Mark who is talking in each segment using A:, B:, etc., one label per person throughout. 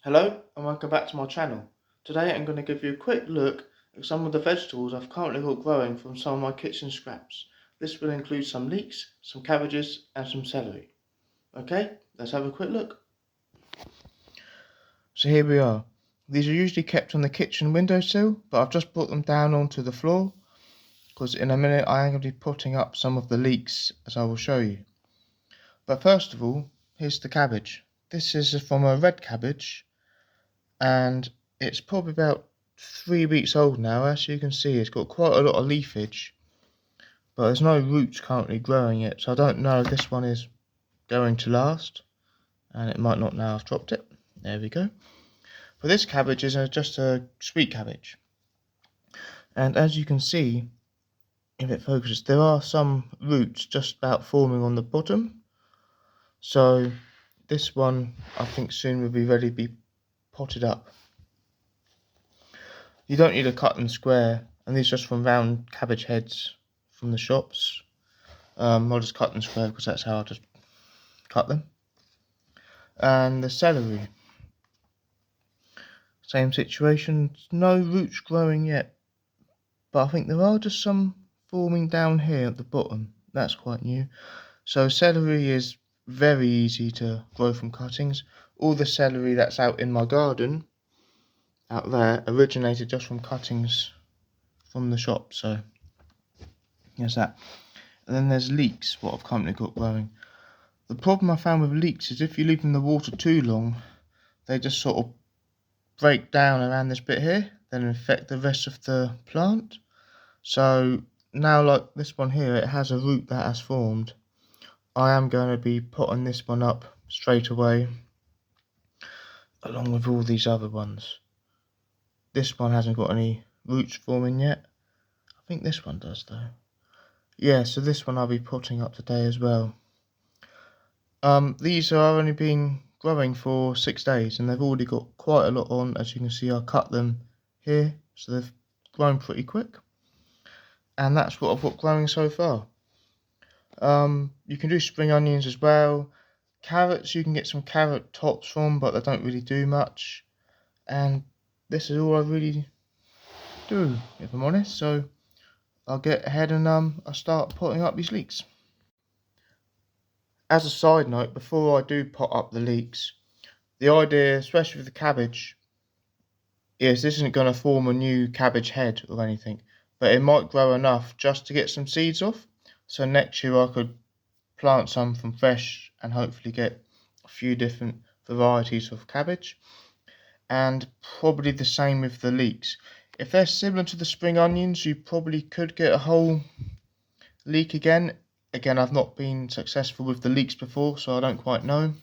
A: Hello and welcome back to my channel. Today I'm going to give you a quick look at some of the vegetables I've currently got growing from some of my kitchen scraps. This will include some leeks, some cabbages and some celery. Okay, let's have a quick look. So here we are. These are usually kept on the kitchen windowsill, but I've just brought them down onto the floor because in a minute I am going to be putting up some of the leeks, as I will show you. But first of all, here's the cabbage. This is from a red cabbage and it's probably about 3 weeks old now. As you can see, it's got quite a lot of leafage, but there's no roots currently growing yet, so I don't know if this one is going to last, and it might not now. I've dropped it. There we go. But this cabbage is just a sweet cabbage, and as you can see, if it focuses, there are some roots just about forming on the bottom, so this one I think soon will be ready to be potted up. You don't need to cut them square, and these are just from round cabbage heads from the shops. I'll just cut them square because that's how I just cut them. And the celery, same situation, no roots growing yet, but I think there are just some forming down here at the bottom. That's quite new. So celery is very easy to grow from cuttings. All the celery that's out in my garden out there originated just from cuttings from the shop, so there's that. And then there's leeks, what I've currently got growing. The problem I found with leeks is if you leave them in the water too long, they just sort of break down around this bit here, then infect the rest of the plant. So now, like this one here, it has a root that has formed. I am going to be putting this one up straight away, along with all these other ones. This one hasn't got any roots forming yet. I think this one does though. Yeah, so this one I'll be putting up today as well. These are only been growing for 6 days and they've already got quite a lot on. As you can see, I cut them here, so they've grown pretty quick. And that's what I've got growing so far. You can do spring onions as well. Carrots, you can get some carrot tops from, but they don't really do much. And this is all I really do, if I'm honest. So I'll get ahead and I'll start putting up these leeks. As a side note, before I do pot up the leeks, the idea, especially with the cabbage, is this isn't going to form a new cabbage head or anything, but it might grow enough just to get some seeds off. So next year I could plant some from fresh and hopefully get a few different varieties of cabbage. And probably the same with the leeks. If they're similar to the spring onions, you probably could get a whole leek again. Again, I've not been successful with the leeks before, so I don't quite know.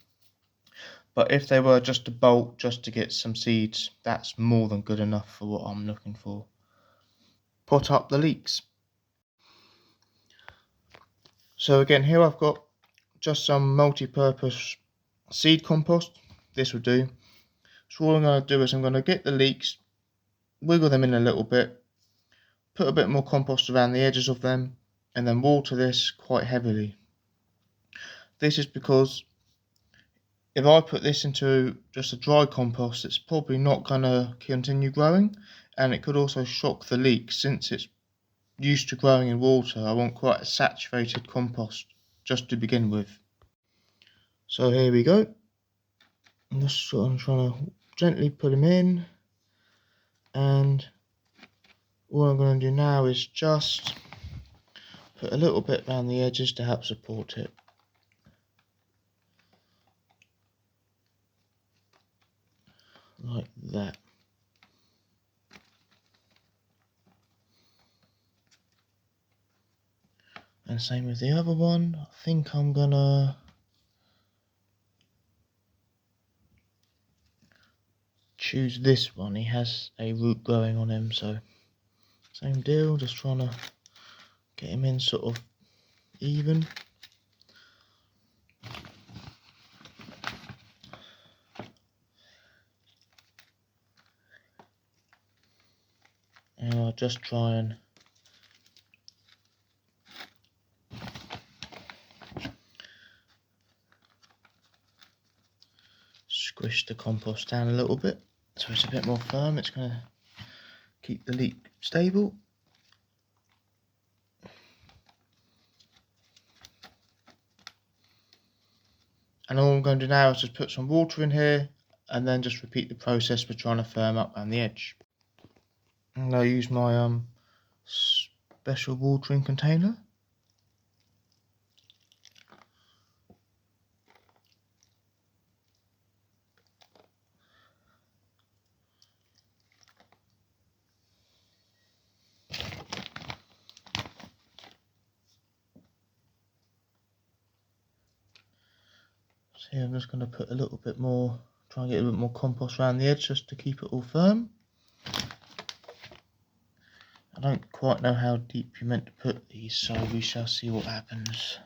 A: But if they were just a bulk, just to get some seeds, that's more than good enough for what I'm looking for. Pot up the leeks. So again, here I've got just some multi-purpose seed compost. This will do. So all I'm going to do is I'm going to get the leeks, wiggle them in a little bit, put a bit more compost around the edges of them, and then water this quite heavily. This is because if I put this into just a dry compost, it's probably not going to continue growing, and it could also shock the leeks. Since it's used to growing in water, I want quite a saturated compost just to begin with. So here we go. I'm just sort of trying to gently put them in, and all I'm going to do now is just put a little bit around the edges to help support it. Like that. And same with the other one. I think I'm gonna choose this one. He has a root growing on him, so same deal, just trying to get him in sort of even. And I'll just try and squish the compost down a little bit so it's a bit more firm. It's going to keep the leek stable. And all I'm going to do now is just put some water in here and then just repeat the process for trying to firm up around the edge. And I'll use my special watering container. So here I'm just going to put a little bit more, try and get a bit more compost around the edge just to keep it all firm. I don't quite know how deep you're meant to put these, so we shall see what happens.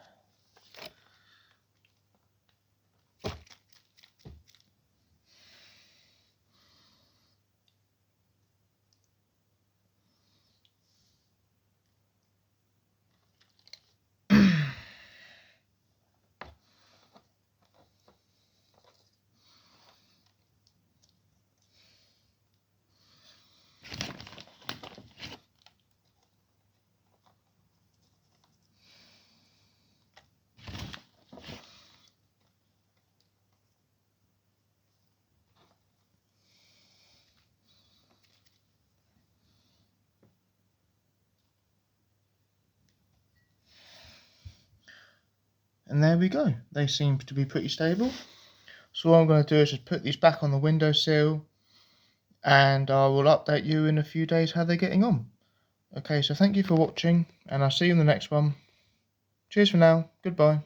A: And there we go, they seem to be pretty stable. So what I'm going to do is just put these back on the windowsill and I will update you in a few days how they're getting on. Okay, so thank you for watching and I'll see you in the next one. Cheers for now, goodbye.